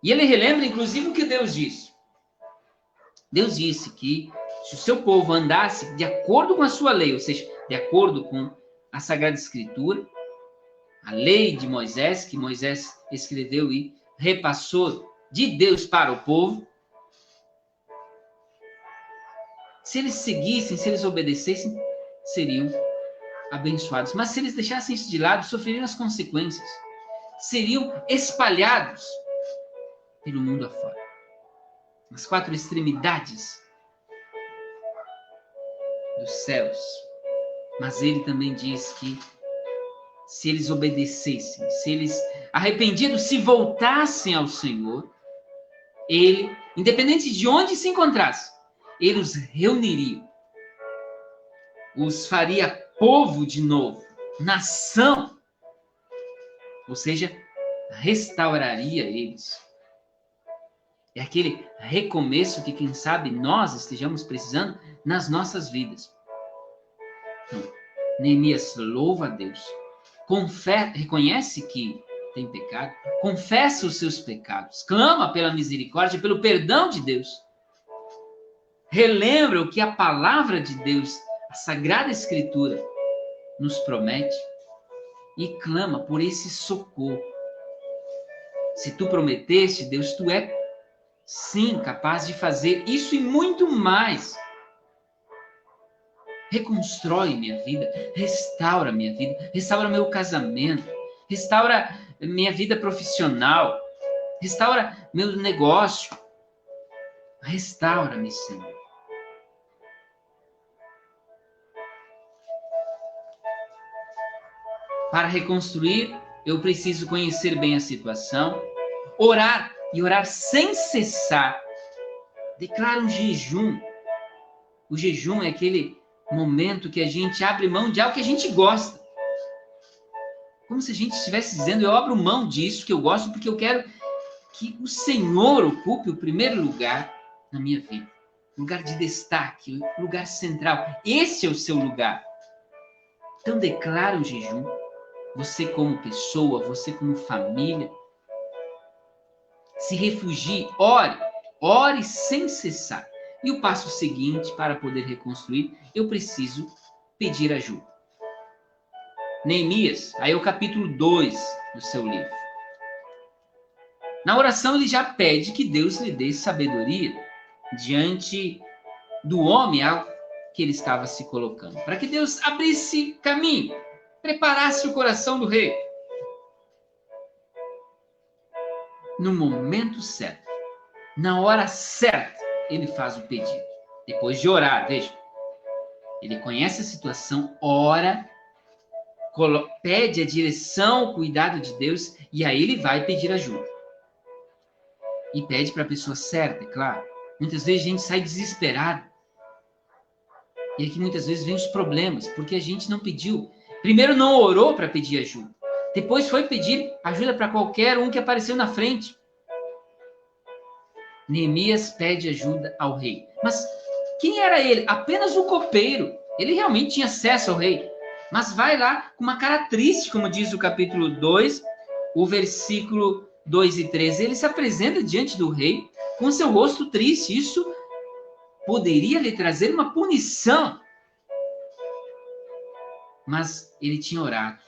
E ele relembra, inclusive, o que Deus disse. Deus disse que se o seu povo andasse de acordo com a sua lei, ou seja, de acordo com a Sagrada Escritura, a lei de Moisés, que Moisés escreveu e repassou de Deus para o povo, se eles seguissem, se eles obedecessem, seriam abençoados. Mas se eles deixassem isso de lado, sofreriam as consequências. Seriam espalhados pelo mundo afora. Nas quatro extremidades dos céus. Mas ele também diz que se eles obedecessem, se eles arrependidos se voltassem ao Senhor, ele, independente de onde se encontrasse, ele os reuniria, os faria povo de novo, nação, ou seja, restauraria eles. É aquele recomeço que, quem sabe, nós estejamos precisando nas nossas vidas. Então, Neemias louva a Deus, reconhece que tem pecado, confessa os seus pecados, clama pela misericórdia, pelo perdão de Deus, relembra o que a palavra de Deus, a Sagrada Escritura, nos promete e clama por esse socorro. Se tu prometeste, Deus, tu é sim capaz de fazer isso e muito mais. Reconstrói minha vida, restaura minha vida, restaura meu casamento, restaura minha vida profissional, restaura meu negócio. Restaura-me, Senhor. Para reconstruir, eu preciso conhecer bem a situação, orar e orar sem cessar. Declara um jejum. O jejum é aquele momento que a gente abre mão de algo que a gente gosta. Como se a gente estivesse dizendo, eu abro mão disso que eu gosto porque eu quero que o Senhor ocupe o primeiro lugar na minha vida. Lugar de destaque, lugar central. Esse é o seu lugar. Então declara o jejum. Você como pessoa, você como família. Se refugie, ore sem cessar. E o passo seguinte, para poder reconstruir, eu preciso pedir ajuda. Neemias, aí é o capítulo 2 do seu livro. Na oração ele já pede que Deus lhe dê sabedoria diante do homem ao que ele estava se colocando. Para que Deus abrisse caminho, preparasse o coração do rei. No momento certo, na hora certa, ele faz o pedido. Depois de orar, veja. Ele conhece a situação, ora, pede a direção, o cuidado de Deus, e aí ele vai pedir ajuda. E pede para a pessoa certa, é claro. Muitas vezes a gente sai desesperado. E aqui muitas vezes vem os problemas, porque a gente não pediu. Primeiro não orou para pedir ajuda. Depois foi pedir ajuda para qualquer um que apareceu na frente. Neemias pede ajuda ao rei. Mas quem era ele? Apenas um copeiro. Ele realmente tinha acesso ao rei. Mas vai lá com uma cara triste, como diz o capítulo 2, o versículo 2 e 13. Ele se apresenta diante do rei com seu rosto triste. Isso poderia lhe trazer uma punição. Mas ele tinha orado.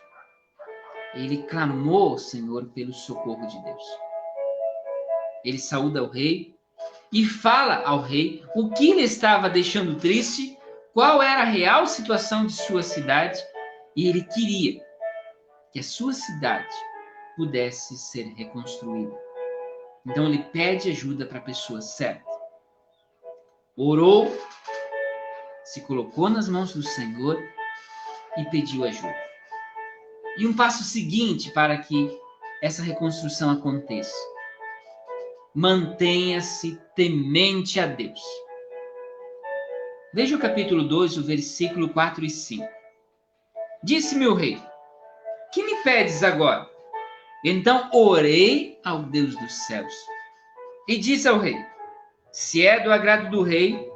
Ele clamou ao Senhor pelo socorro de Deus. Ele saúda o rei, e fala ao rei o que lhe estava deixando triste, qual era a real situação de sua cidade, e ele queria que a sua cidade pudesse ser reconstruída. Então ele pede ajuda para a pessoa certa. Orou, se colocou nas mãos do Senhor e pediu ajuda. E um passo seguinte para que essa reconstrução aconteça: mantenha-se temente a Deus. Veja o capítulo 2, o versículo 4 e 5. Disse-me o rei: que me pedes agora? Então orei ao Deus dos céus e disse ao rei: se é do agrado do rei,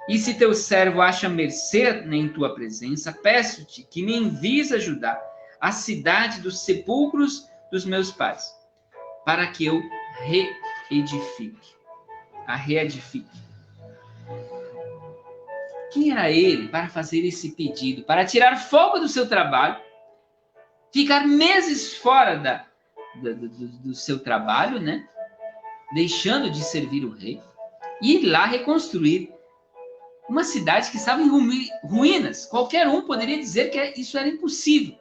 e se teu servo acha mercê em tua presença, peço-te que me envies ajudar a cidade dos sepulcros dos meus pais, para que eu reedifique. Quem era ele para fazer esse pedido? Para tirar folga do seu trabalho, ficar meses fora do seu trabalho, né? Deixando de servir o rei, e ir lá reconstruir uma cidade que estava em ruínas. Qualquer um poderia dizer que isso era impossível.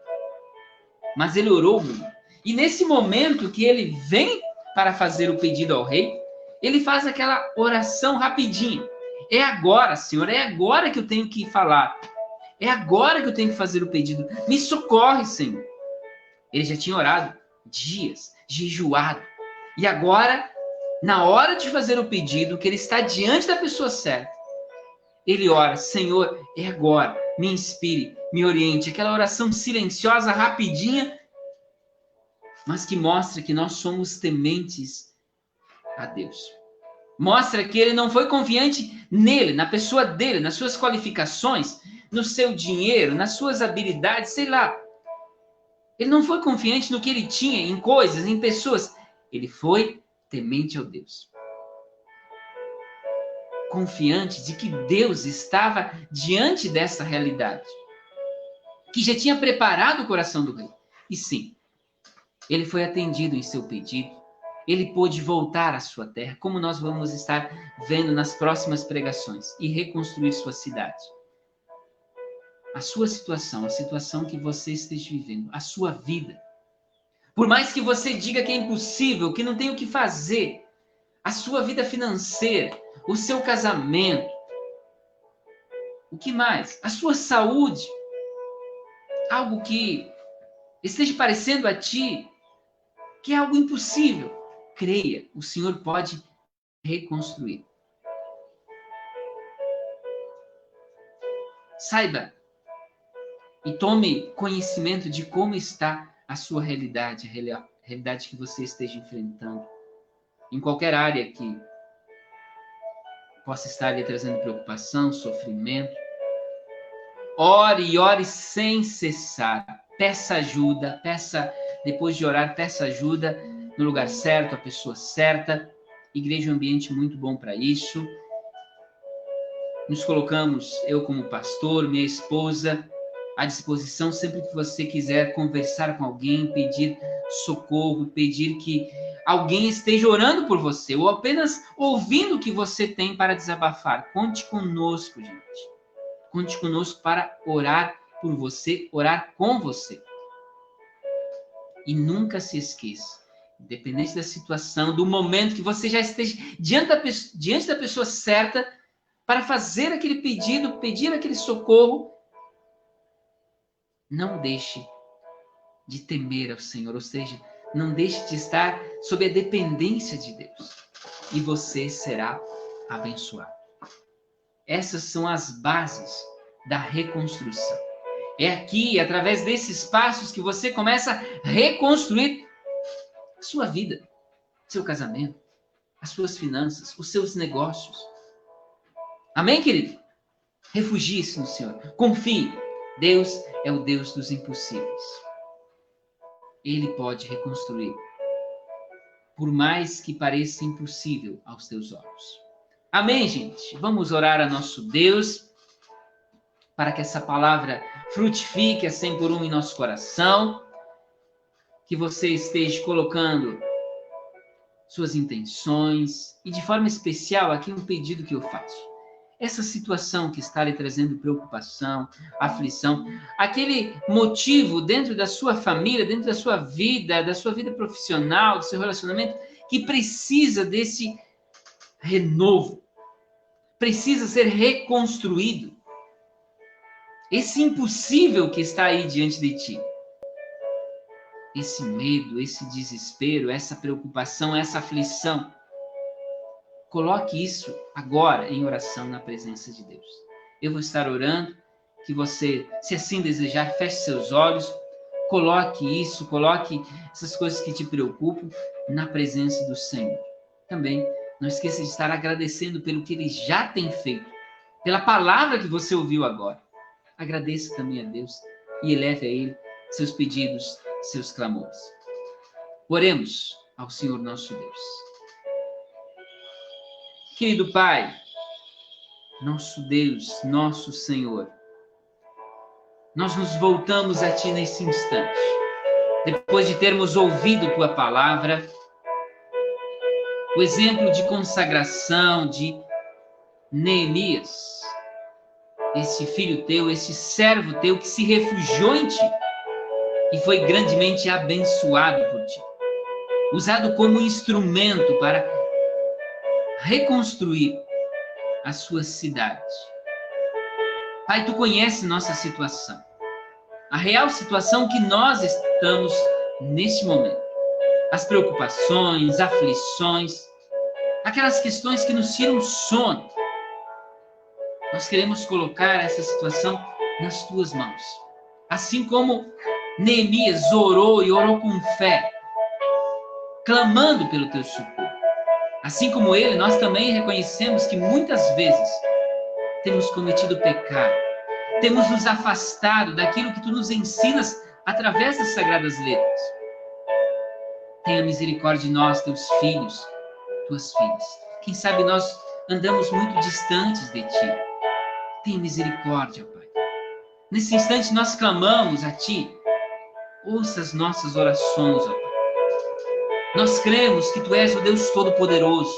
Mas ele orou muito. E nesse momento que ele vem para fazer o pedido ao rei, ele faz aquela oração rapidinho. É agora, Senhor, é agora que eu tenho que falar. É agora que eu tenho que fazer o pedido. Me socorre, Senhor. Ele já tinha orado dias, jejuado. E agora, na hora de fazer o pedido, que ele está diante da pessoa certa, ele ora: Senhor, é agora, me inspire, me oriente. Aquela oração silenciosa, rapidinha, mas que mostra que nós somos tementes a Deus. Mostra que ele não foi confiante nele, na pessoa dele, nas suas qualificações, no seu dinheiro, nas suas habilidades, sei lá. Ele não foi confiante no que ele tinha, em coisas, em pessoas. Ele foi temente ao Deus. Confiante de que Deus estava diante dessa realidade, que já tinha preparado o coração do rei. E sim, ele foi atendido em seu pedido, ele pôde voltar à sua terra, como nós vamos estar vendo nas próximas pregações, e reconstruir sua cidade. A sua situação, a situação que você esteja vivendo, a sua vida. Por mais que você diga que é impossível, que não tem o que fazer, a sua vida financeira, o seu casamento, o que mais? A sua saúde, algo que esteja parecendo a ti que é algo impossível, creia, o Senhor pode reconstruir. Saiba e tome conhecimento de como está a sua realidade, a realidade que você esteja enfrentando, em qualquer área que possa estar lhe trazendo preocupação, sofrimento. Ore e ore sem cessar. Peça ajuda, depois de orar, peça ajuda no lugar certo, a pessoa certa. Igreja é um ambiente muito bom para isso. Nos colocamos, eu como pastor, minha esposa, à disposição sempre que você quiser conversar com alguém, pedir socorro, pedir que alguém esteja orando por você, ou apenas ouvindo o que você tem para desabafar. Conte conosco, gente. Conte conosco para orar por você, orar com você. E nunca se esqueça, independente da situação, do momento que você já esteja diante da pessoa certa para fazer aquele pedido, pedir aquele socorro, não deixe de temer ao Senhor, ou seja, não deixe de estar sob a dependência de Deus. E você será abençoado. Essas são as bases da reconstrução. É aqui, através desses passos, que você começa a reconstruir a sua vida, seu casamento, as suas finanças, os seus negócios. Amém, querido? Refugie-se no Senhor. Confie. Deus é o Deus dos impossíveis. Ele pode reconstruir, por mais que pareça impossível aos teus olhos. Amém, gente? Vamos orar a nosso Deus para que essa palavra frutifique a 100 por 1 em nosso coração, que você esteja colocando suas intenções e, de forma especial, aqui um pedido que eu faço. Essa situação que está lhe trazendo preocupação, aflição, aquele motivo dentro da sua família, dentro da sua vida profissional, do seu relacionamento, que precisa desse renovo, precisa ser reconstruído. Esse impossível que está aí diante de ti. Esse medo, esse desespero, essa preocupação, essa aflição. Coloque isso agora em oração na presença de Deus. Eu vou estar orando, que você, se assim desejar, feche seus olhos, coloque isso, coloque essas coisas que te preocupam na presença do Senhor. Também não esqueça de estar agradecendo pelo que Ele já tem feito, pela palavra que você ouviu agora. Agradeça também a Deus e eleve a Ele seus pedidos, seus clamores. Oremos ao Senhor nosso Deus. Querido Pai, nosso Deus, nosso Senhor, nós nos voltamos a Ti nesse instante, depois de termos ouvido Tua palavra, o exemplo de consagração de Neemias, esse filho Teu, esse servo Teu que se refugiou em Ti e foi grandemente abençoado por Ti, usado como instrumento para reconstruir a sua cidade. Pai, Tu conheces nossa situação, a real situação que nós estamos neste momento. As preocupações, aflições, aquelas questões que nos tiram sono. Nós queremos colocar essa situação nas Tuas mãos. Assim como Neemias orou e orou com fé, clamando pelo Teu socorro. Assim como ele, nós também reconhecemos que muitas vezes temos cometido pecado, temos nos afastado daquilo que Tu nos ensinas através das Sagradas Letras. Tenha misericórdia de nós, Teus filhos, Tuas filhas. Quem sabe nós andamos muito distantes de Ti. Tenha misericórdia, Pai. Nesse instante nós clamamos a Ti. Ouça as nossas orações, ó Pai. Nós cremos que Tu és o Deus Todo-Poderoso.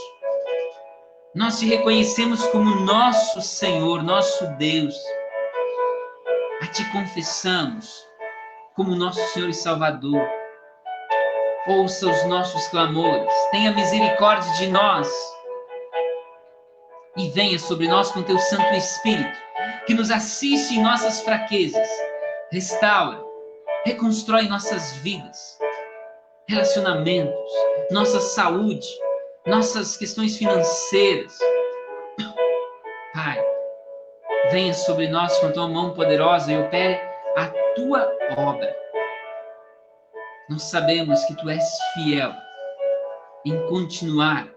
Nós Te reconhecemos como nosso Senhor, nosso Deus. A Te confessamos como nosso Senhor e Salvador. Ouça os nossos clamores. Tenha misericórdia de nós. E venha sobre nós com Teu Santo Espírito, que nos assiste em nossas fraquezas. Restaura, reconstrói nossas vidas, relacionamentos, nossa saúde, nossas questões financeiras. Pai, venha sobre nós com a Tua mão poderosa e opere a Tua obra. Nós sabemos que Tu és fiel em continuar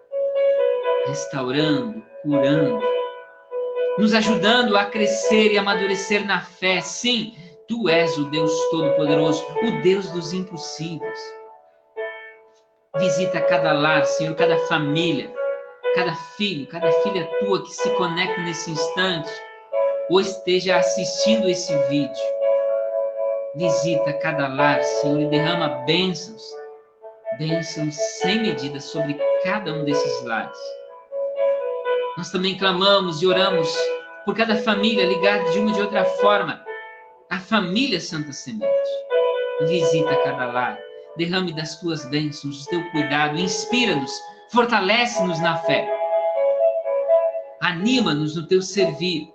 restaurando, curando, nos ajudando a crescer e amadurecer na fé. Sim, Tu és o Deus Todo-Poderoso, o Deus dos impossíveis. Visita cada lar, Senhor, cada família, cada filho, cada filha Tua que se conecta nesse instante ou esteja assistindo esse vídeo. Visita cada lar, Senhor, e derrama bênçãos, bênçãos sem medida sobre cada um desses lares. Nós também clamamos e oramos por cada família ligada de uma ou de outra forma à família Santa Semente. Visita cada lar. Derrame das Tuas bênçãos, do Teu cuidado, inspira-nos, fortalece-nos na fé. Anima-nos no Teu servir.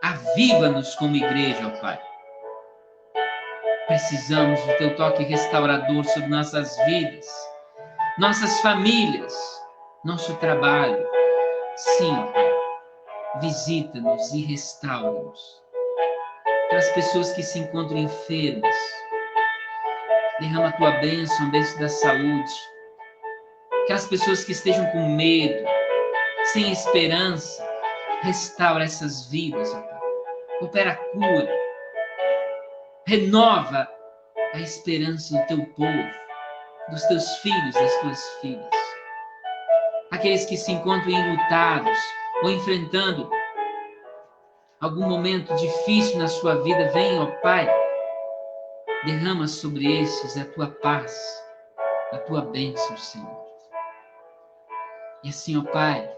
Aviva-nos como igreja, ó Pai. Precisamos do Teu toque restaurador sobre nossas vidas, nossas famílias, nosso trabalho. Sim, Pai, visita-nos e restaura-nos. Aquelas pessoas que se encontram enfermas, derrama a Tua bênção, a bênção da saúde. Aquelas pessoas que estejam com medo, sem esperança, restaura essas vidas, ó Pai. Opera a cura. Renova a esperança do Teu povo, dos Teus filhos, das Tuas filhas. Aqueles que se encontram enlutados ou enfrentando algum momento difícil na sua vida, vem, ó Pai, derrama sobre estes a Tua paz, a Tua bênção, Senhor. E assim, ó Pai,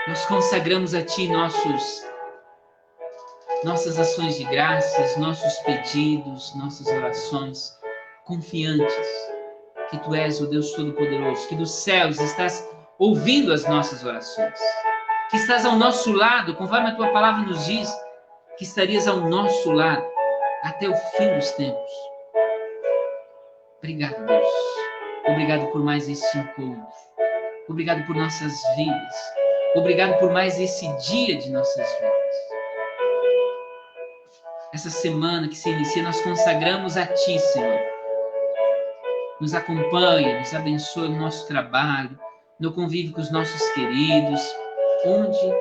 nós consagramos a Ti nossas ações de graças, nossos pedidos, nossas orações, confiantes que Tu és o Deus Todo-Poderoso, que dos céus estás ouvindo as nossas orações, que estás ao nosso lado, conforme a Tua palavra nos diz, que estarias ao nosso lado até o fim dos tempos. Obrigado, Deus. Obrigado por mais esse encontro. Obrigado por nossas vidas. Obrigado por mais esse dia de nossas vidas. Essa semana que se inicia, nós consagramos a Ti, Senhor. Nos acompanha, nos abençoa no nosso trabalho, no convívio com os nossos queridos, onde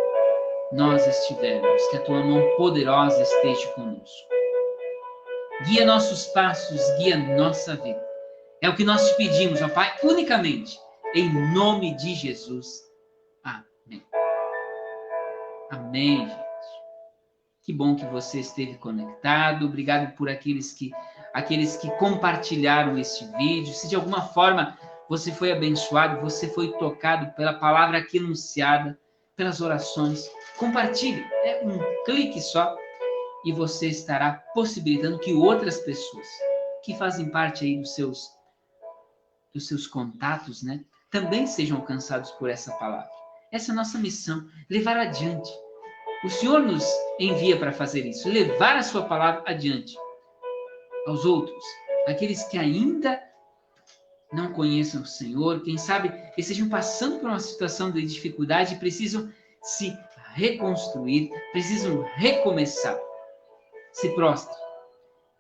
nós estivermos, que a Tua mão poderosa esteja conosco. Guia nossos passos, guia nossa vida. É o que nós te pedimos, ó Pai, unicamente, em nome de Jesus. Amém. Amém, gente. Que bom que você esteve conectado. Obrigado por aqueles que compartilharam este vídeo. Se de alguma forma você foi abençoado, você foi tocado pela palavra aqui anunciada, pelas orações, compartilhe. É um clique só e você estará possibilitando que outras pessoas que fazem parte aí dos seus contatos, né, também sejam alcançados por essa palavra. Essa é a nossa missão, levar adiante. O Senhor nos envia para fazer isso, levar a sua palavra adiante aos outros, aqueles que ainda não conheçam o Senhor, quem sabe estejam passando por uma situação de dificuldade e precisam se reconstruir, precisam recomeçar. Se prostre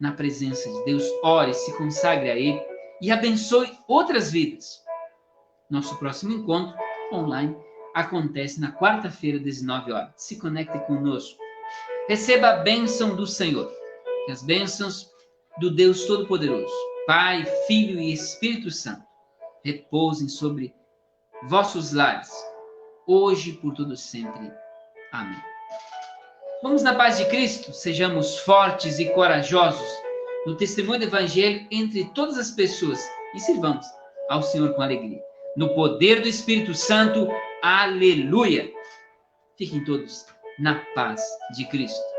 na presença de Deus, ore, se consagre a Ele e abençoe outras vidas. Nosso próximo encontro online acontece na quarta-feira, às 19 horas. Se conecte conosco. Receba a bênção do Senhor. Que as bênçãos do Deus Todo-Poderoso, Pai, Filho e Espírito Santo, repousem sobre vossos lares, hoje e por todo sempre. Amém. Vamos na paz de Cristo, sejamos fortes e corajosos no testemunho do Evangelho entre todas as pessoas e sirvamos ao Senhor com alegria. No poder do Espírito Santo, aleluia! Fiquem todos na paz de Cristo.